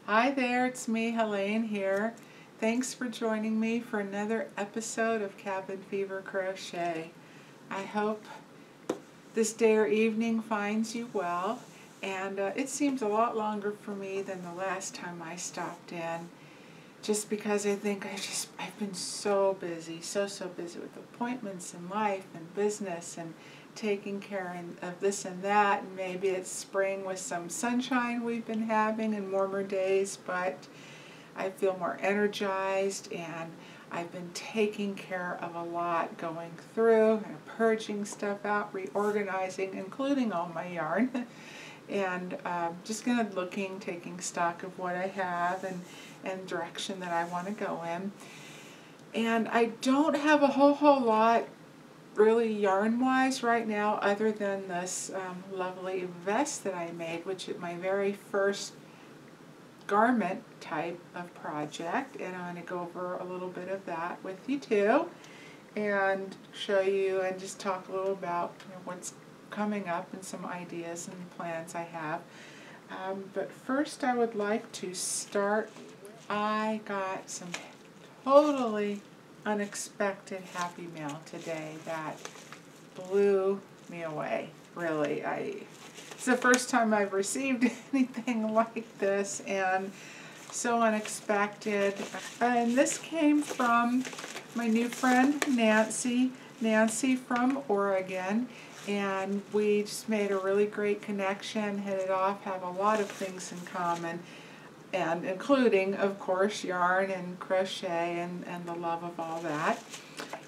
Hi there, it's me, Helene here. Thanks for joining me for another episode of Cabin Fever Crochet. I hope this day or evening finds you well, and it seems a lot longer for me than the last time I stopped in, just because I think I've been so busy, so busy with appointments and life and business and taking care of this and that, and maybe it's spring with some sunshine we've been having and warmer days, but I feel more energized and I've been taking care of a lot, going through and purging stuff out, reorganizing, including all my yarn, and just kind of taking stock of what I have and direction that I want to go in. And I don't have a whole lot really yarn-wise right now, other than this lovely vest that I made, which is my very first garment type of project, and I'm going to go over a little bit of that with you too, and show you and just talk a little about what's coming up and some ideas and plans I have. But first I would like to start. I got some totally unexpected happy mail today that blew me away. Really, it's the first time I've received anything like this, and so unexpected. And this came from my new friend Nancy from Oregon, and we just made a really great connection, hit it off, have a lot of things in common, and including, of course, yarn and crochet and the love of all that.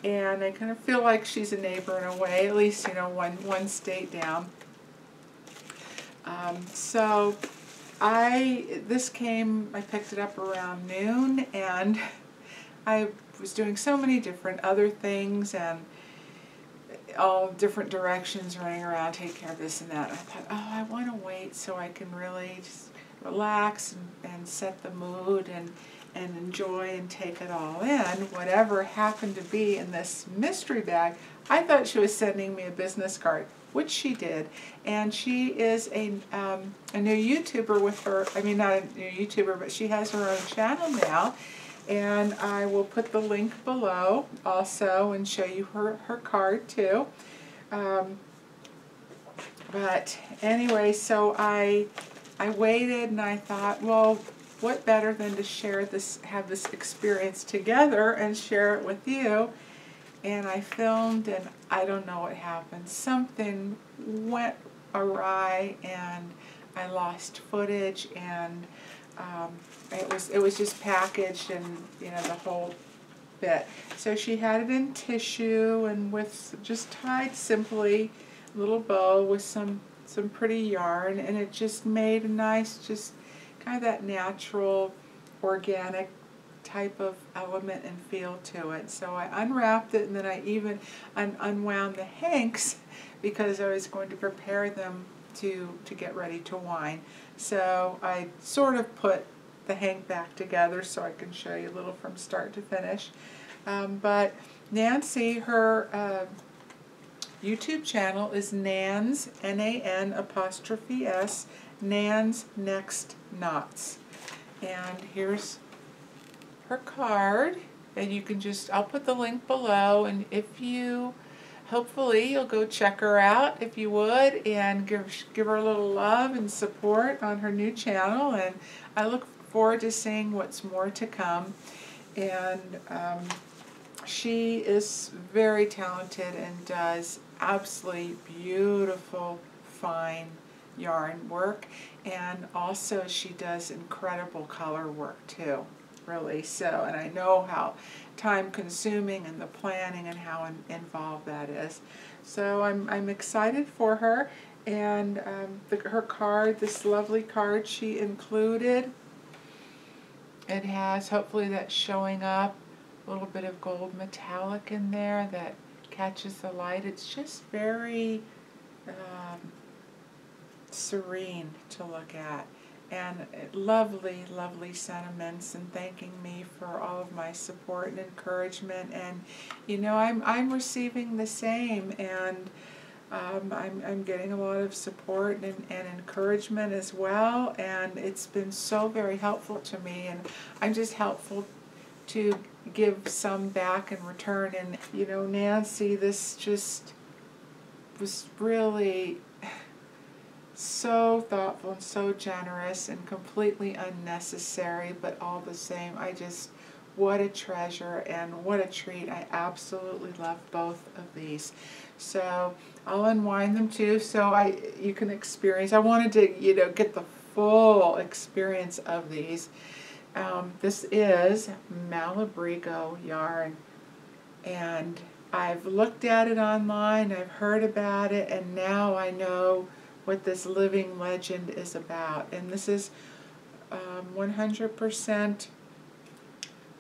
And I kind of feel like she's a neighbor in a way, at least, one state down. So I picked it up around noon, and I was doing so many different other things and all different directions, running around, take care of this and that. I thought, oh, I want to wait so I can really just relax and set the mood and enjoy and take it all in, whatever happened to be in this mystery bag. I thought she was sending me a business card, which she did, and she is a new YouTuber with her, I mean, not a new YouTuber, but she has her own channel now, and I will put the link below also and show you her card too. But anyway, so I waited, and I thought, well, what better than to have this experience together and share it with you. And I filmed, and I don't know what happened. Something went awry, and I lost footage, and it was just packaged, and the whole bit. So she had it in tissue and with just tied simply, a little bow with some pretty yarn, and it just made a nice, just kind of that natural, organic type of element and feel to it. So I unwrapped it, and then I even unwound the hanks because I was going to prepare them to get ready to wind. So I sort of put the hank back together so I can show you a little from start to finish. But Nancy, her YouTube channel is NAN'S, N-A-N''S, NAN'S Next Knots. And here's her card, and you can I'll put the link below, and hopefully you'll go check her out if you would, and give her a little love and support on her new channel, and I look forward to seeing what's more to come. And she is very talented and does absolutely beautiful, fine yarn work, and also she does incredible color work too, really. So, and I know how time consuming and the planning and how involved that is. So I'm excited for her, and her card, this lovely card she included, it has, hopefully that's showing up, a little bit of gold metallic in there that catches the light. It's just very serene to look at, and lovely sentiments, and thanking me for all of my support and encouragement. And I'm receiving the same, and I'm getting a lot of support and encouragement as well, and it's been so very helpful to me, and I'm just helpful to give some back in return. And you know, Nancy, this just was really so thoughtful and so generous and completely unnecessary, but all the same, what a treasure and what a treat. I absolutely love both of these. So I'll unwind them too so you can experience. I wanted to, you know, get the full experience of these. This is Malabrigo yarn, and I've looked at it online, I've heard about it, and now I know what this living legend is about. And this is 100%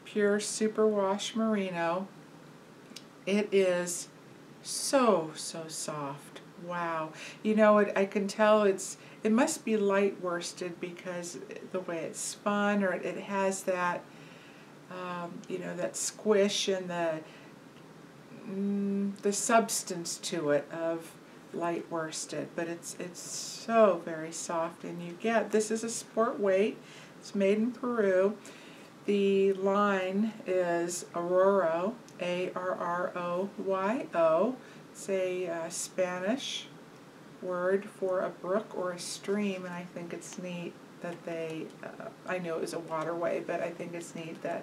pure superwash merino. It is so soft. Wow. You know, I can tell it must be light worsted because the way it's spun, or it has that you know, that squish and the substance to it of light worsted, but it's so very soft. And this is a sport weight. It's made in Peru. The line is Arroyo, A-R-R-O-Y-O. It's a Spanish word for a brook or a stream, and I think it's neat that I knew it was a waterway, but I think it's neat that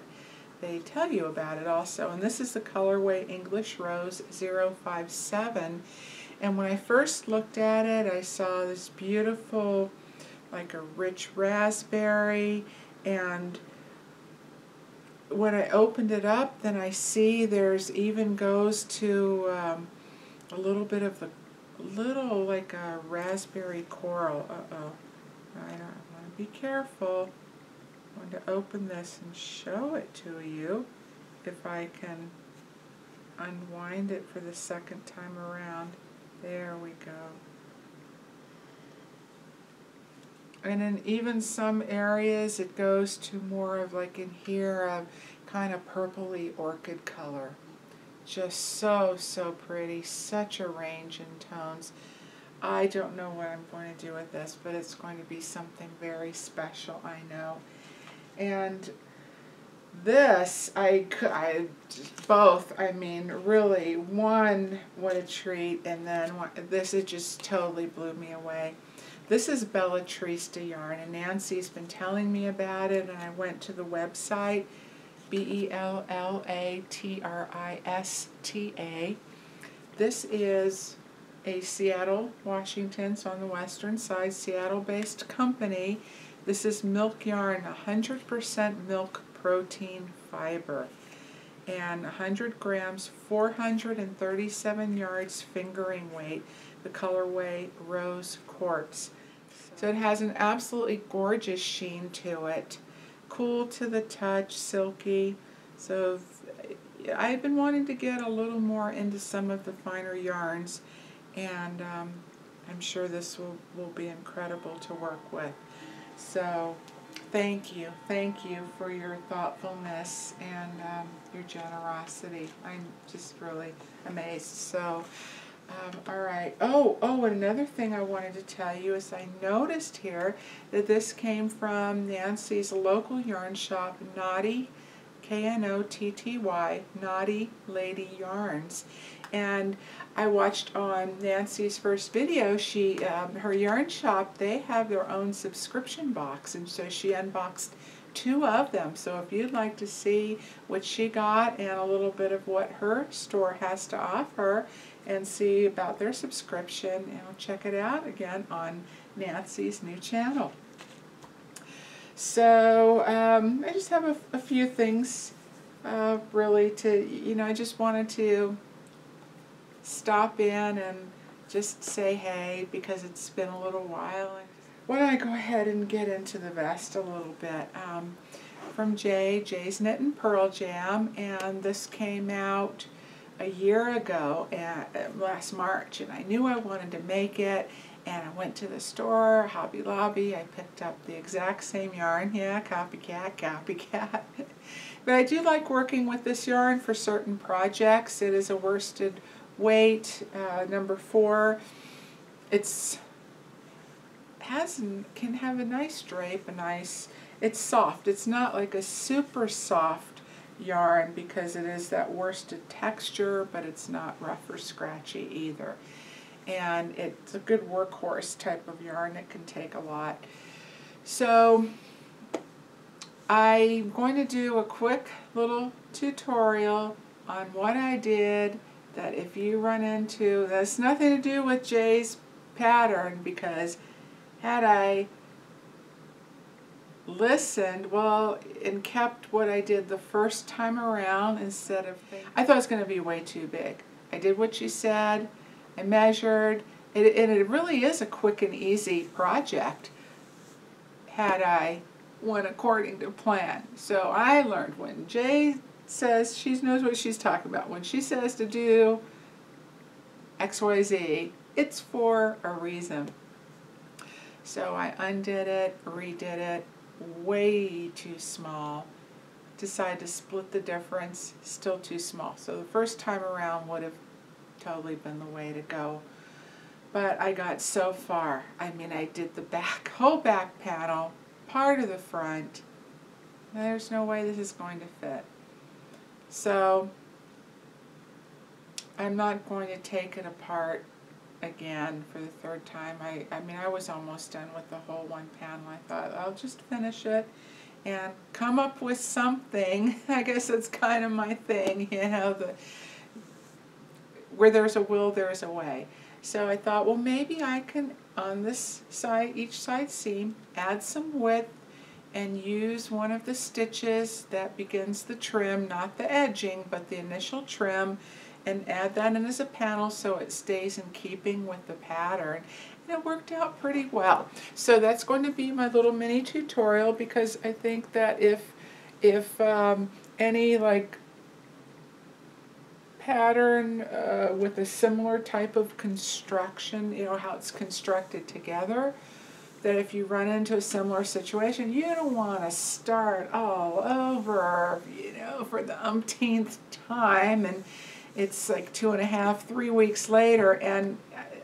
they tell you about it also. And this is the colorway English Rose 057. And when I first looked at it, I saw this beautiful, like a rich raspberry, and when I opened it up, then I see there's even goes to a little bit of like a raspberry coral. I want to be careful. I want to open this and show it to you if I can unwind it for the second time around. There we go. And in even some areas it goes to more of, like in here, a kind of purpley orchid color. Just so pretty. Such a range in tones. I don't know what I'm going to do with this, but it's going to be something very special, I know. And this, both, I mean, really, one, what a treat, and then this, it just totally blew me away. This is Bellatrista yarn, and Nancy's been telling me about it, and I went to the website, Bellatrista. This is a Seattle, Washington, so on the western side, Seattle-based company. This is milk yarn, 100% milk protein fiber, and 100 grams, 437 yards fingering weight, the colorway Rose Quartz. So it has an absolutely gorgeous sheen to it, cool to the touch, silky. So I've been wanting to get a little more into some of the finer yarns, and I'm sure this will be incredible to work with. So thank you for your thoughtfulness and your generosity. I'm just really amazed. So all right. Oh, and another thing I wanted to tell you is I noticed here that this came from Nancy's local yarn shop, Knotty, K-N-O-T-T-Y, Knotty Lady Yarns. And I watched on Nancy's first video, her yarn shop, they have their own subscription box, and so she unboxed 2 of them. So if you'd like to see what she got and a little bit of what her store has to offer and see about their subscription, check it out again on Nancy's new channel. So I just have a few things really to, I just wanted to stop in and just say hey, because it's been a little while. Why don't I go ahead and get into the vest a little bit. From Jay's Knit and Pearl Jam, and this came out a year ago, last March, and I knew I wanted to make it, and I went to the store, Hobby Lobby, I picked up the exact same yarn. Yeah, copycat. But I do like working with this yarn for certain projects. It is a worsted weight, number 4. Can have a nice drape, it's soft. It's not like a super soft yarn because it is that worsted texture, but it's not rough or scratchy either. And it's a good workhorse type of yarn. It can take a lot. So I'm going to do a quick little tutorial on what I did that if you run into, that's nothing to do with Jay's pattern, because had I listened, well, and kept what I did the first time around instead of, I thought it was going to be way too big. I did what she said, I measured, and it really is a quick and easy project had I went according to plan. So I learned when Jay says, she knows what she's talking about. When she says to do XYZ, it's for a reason. So I undid it, redid it, way too small. Decided to split the difference, still too small. So the first time around would have totally been the way to go. But I got so far. I mean, I did the whole back panel, part of the front. There's no way this is going to fit. So I'm not going to take it apart again for the third time. I mean, I was almost done with the whole one panel. I thought I'll just finish it and come up with something. I guess that's kind of my thing, you know, where there's a will, there's a way. So I thought, well, maybe I can, on this side, each side seam, add some width and use one of the stitches that begins the trim, not the edging, but the initial trim, and add that in as a panel so it stays in keeping with the pattern. And it worked out pretty well. So that's going to be my little mini tutorial, because I think that if any like pattern with a similar type of construction, you know, how it's constructed together, that if you run into a similar situation, you don't want to start all over, you know, for the umpteenth time, and it's like 2.5, 3 weeks later, and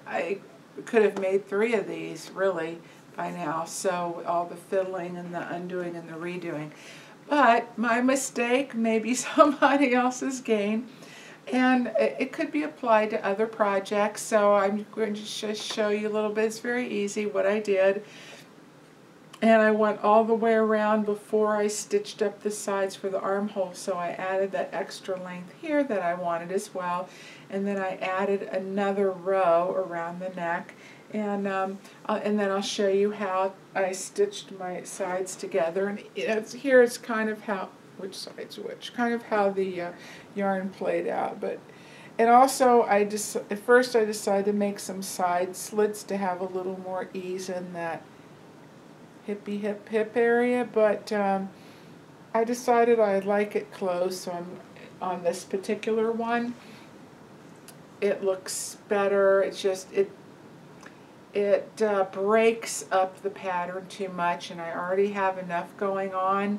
I could have made 3 of these really by now, so all the fiddling and the undoing and the redoing. But my mistake may be somebody else's gain, and it could be applied to other projects, so I'm going to just show you a little bit. It's very easy what I did. And I went all the way around before I stitched up the sides for the armhole, so I added that extra length here that I wanted as well. And then I added another row around the neck, and then I'll show you how I stitched my sides together. And here is kind of how, which side's which, kind of how the yarn played out. And also, at first I decided to make some side slits to have a little more ease in that hippy hip area, but I decided I like it closed, so I'm on this particular one. It looks better. It's just it breaks up the pattern too much, and I already have enough going on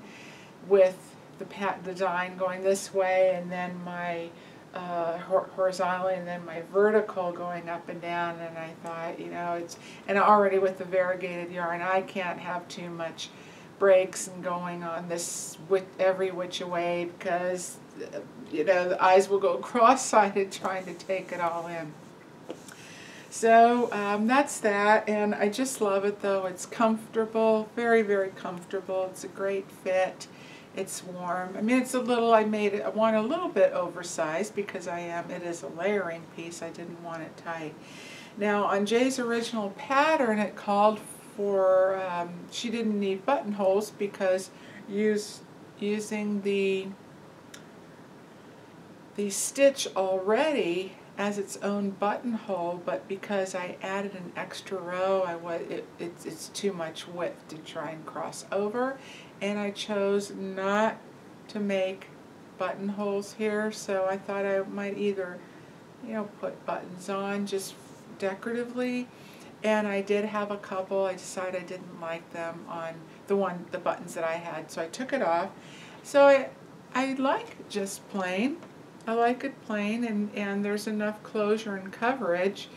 with the design going this way, and then my horizontally, and then my vertical going up and down. And I thought, you know, and already with the variegated yarn, I can't have too much breaks and going on this with every which way, because you know, the eyes will go cross-sided trying to take it all in. So that's that, and I just love it though. It's comfortable, very, very comfortable. It's a great fit. It's warm. I mean, it's a little, I want a little bit oversized because it is a layering piece. I didn't want it tight. Now, on Jay's original pattern, it called for, she didn't need buttonholes because using the stitch already as its own buttonhole, but because I added an extra row, it's too much width to try and cross over, and I chose not to make buttonholes here. So I thought I might either, you know, put buttons on just decoratively, and I did have a couple. I decided I didn't like them on the buttons that I had, so I took it off. So I like just plain. I like it plain, and there's enough closure and coverage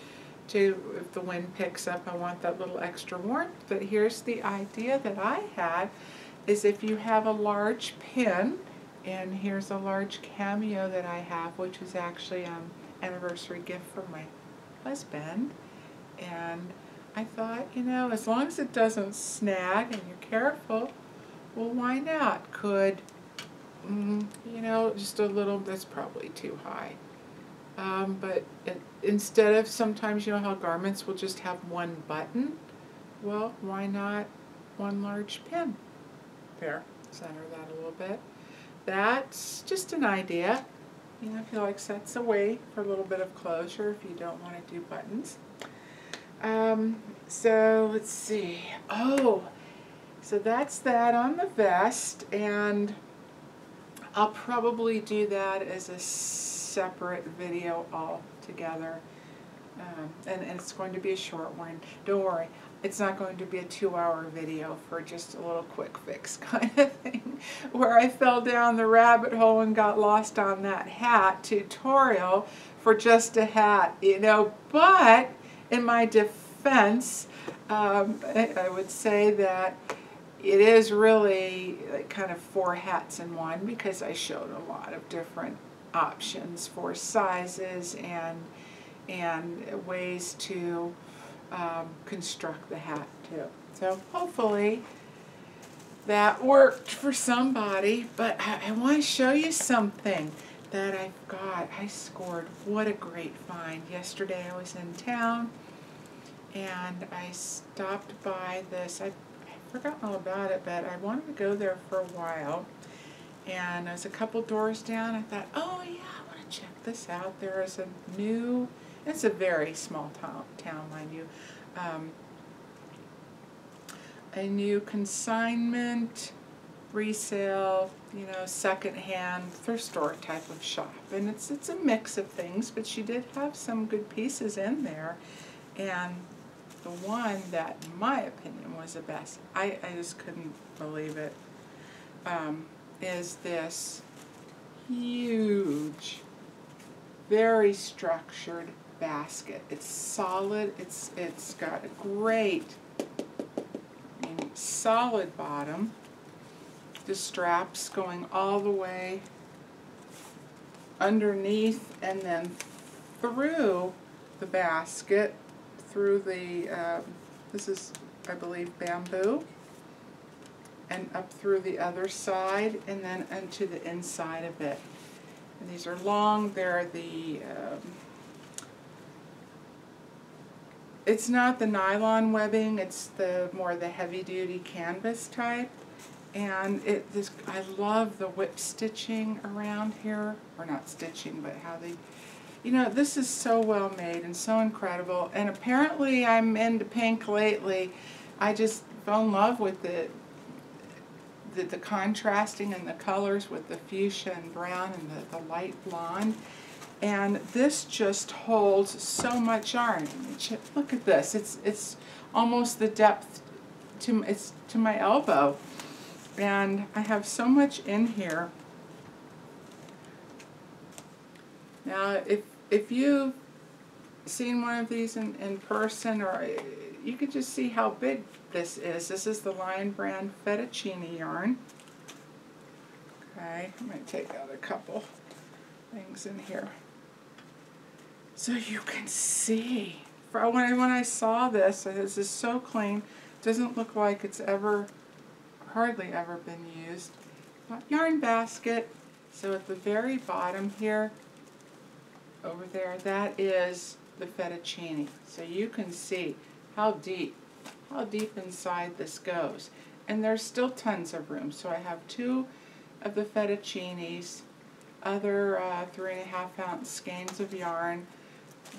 to, if the wind picks up, I want that little extra warmth. But here's the idea that I had, is if you have a large pin, and here's a large cameo that I have, which is actually an anniversary gift from my husband, and I thought, you know, as long as it doesn't snag and you're careful, well, why not? Could, you know, just a little, that's probably too high. But instead of, sometimes you know how garments will just have one button, well, why not one large pin? There, center that a little bit. That's just an idea. You know, I feel like that's a way for a little bit of closure if you don't want to do buttons. So let's see. Oh, so that's that on the vest, and I'll probably do that as a separate video altogether. And it's going to be a short one. Don't worry, it's not going to be a 2-hour video for just a little quick fix kind of thing, where I fell down the rabbit hole and got lost on that hat tutorial for just a hat, you know. But in my defense, I would say that it is really like kind of 4 hats in one, because I showed a lot of different options for sizes and ways to construct the hat too. So hopefully that worked for somebody. But I want to show you something that I've got. I scored. What a great find. Yesterday I was in town and I stopped by this. I've forgotten all about it, but I wanted to go there for a while. And I was a couple doors down. I thought, oh yeah, I want to check this out. There is a new, it's a very small town, mind you, a new consignment, resale, you know, secondhand, thrift store type of shop. And it's a mix of things, but she did have some good pieces in there. And the one that, in my opinion, was the best, I just couldn't believe it, is this huge, very structured basket. It's solid. It's got a great, solid bottom. The straps going all the way underneath and then through the basket, through the, this is, I believe, bamboo, and up through the other side, and then into the inside of it. And these are long. They're the, it's not the nylon webbing, it's the more the heavy-duty canvas type. And I love the whip stitching around here, or not stitching, but how they, you know, this is so well made and so incredible. And apparently I'm into pink lately. I just fell in love with the contrasting and the colors with the fuchsia and brown and the light blonde. And this just holds so much yarn. Look at this. It's almost the depth to my elbow. And I have so much in here. Now, if you've seen one of these in person, or you could just see how big this is. This is the Lion Brand Fettuccine yarn. Okay, I'm going to take out a couple things in here so you can see. When I saw this, this is so clean. Doesn't look like it's hardly ever been used. Yarn basket. So at the very bottom here, over there, that is the fettuccine. So you can see how deep inside this goes. And there's still tons of room. So I have 2 of the fettuccines, other 3.5 ounce skeins of yarn.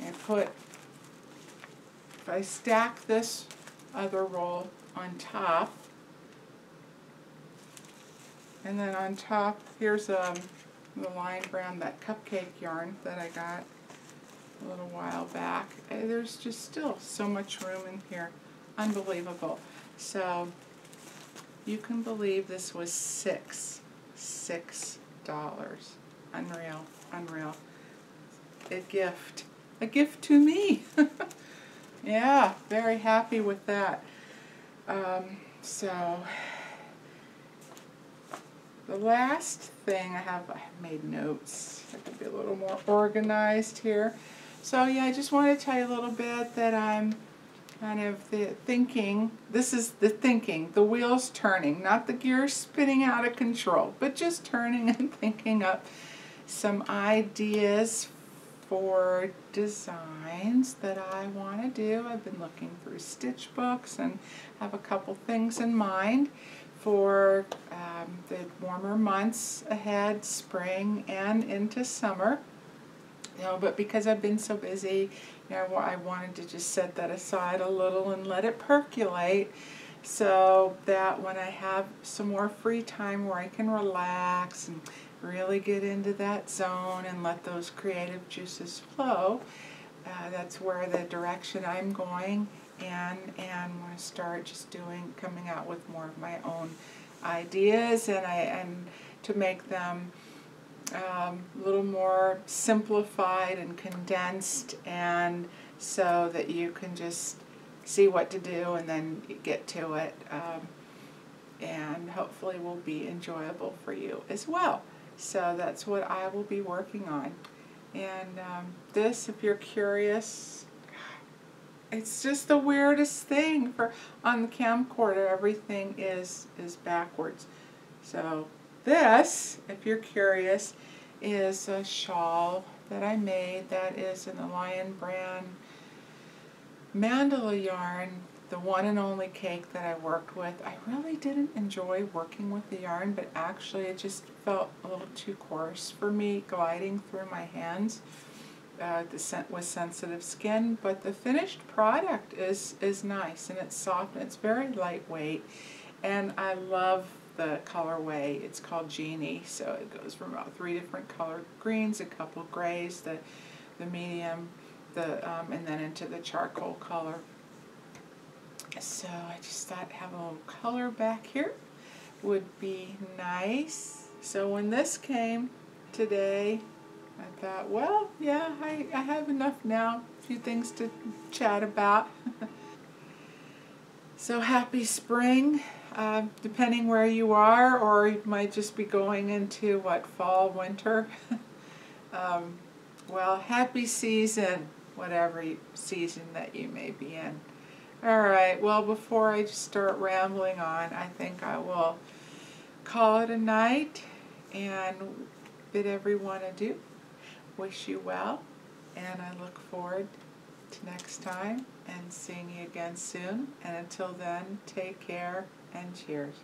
And if I stack this other roll on top, and then on top, here's the Lion Brand, that cupcake yarn that I got a little while back. There's just still so much room in here. Unbelievable. So you can believe this was $6. Unreal, unreal. A gift to me. Yeah, very happy with that. So the last thing I made notes. I could be a little more organized here. So yeah, I just want to tell you a little bit that I'm kind of thinking, this is the thinking, the wheels turning, not the gears spinning out of control, but just turning and thinking up some ideas for designs that I want to do. I've been looking through stitch books and have a couple things in mind for the warmer months ahead, spring and into summer. You know, but because I've been so busy, you know, I wanted to just set that aside a little and let it percolate, so that when I have some more free time where I can relax and really get into that zone and let those creative juices flow, that's where the direction I'm going, and want to start just coming out with more of my own ideas, and to make them a little more simplified and condensed, and so that you can just see what to do and then get to it, and hopefully will be enjoyable for you as well. So that's what I will be working on. And this, if you're curious, it's just the weirdest thing. On the camcorder, everything is backwards. So this, if you're curious, is a shawl that I made that is in the Lion brand mandala yarn, the one and only cake that I worked with. I really didn't enjoy working with the yarn, but actually it just felt a little too coarse for me gliding through my hands with sensitive skin. But the finished product is nice, and it's soft, and it's very lightweight, and I love the colorway. It's called Genie, so it goes from about 3 different colored greens, a couple grays, the medium, and then into the charcoal color. So I just thought have a little color back here would be nice. So when this came today, I thought, well, yeah, I have enough now, a few things to chat about. So happy spring, depending where you are, or you might just be going into, fall, winter. Well, happy season, whatever season that you may be in. All right, well, before I just start rambling on, I think I will call it a night and bid everyone adieu. Wish you well, and I look forward to next time and seeing you again soon. And until then, take care and cheers.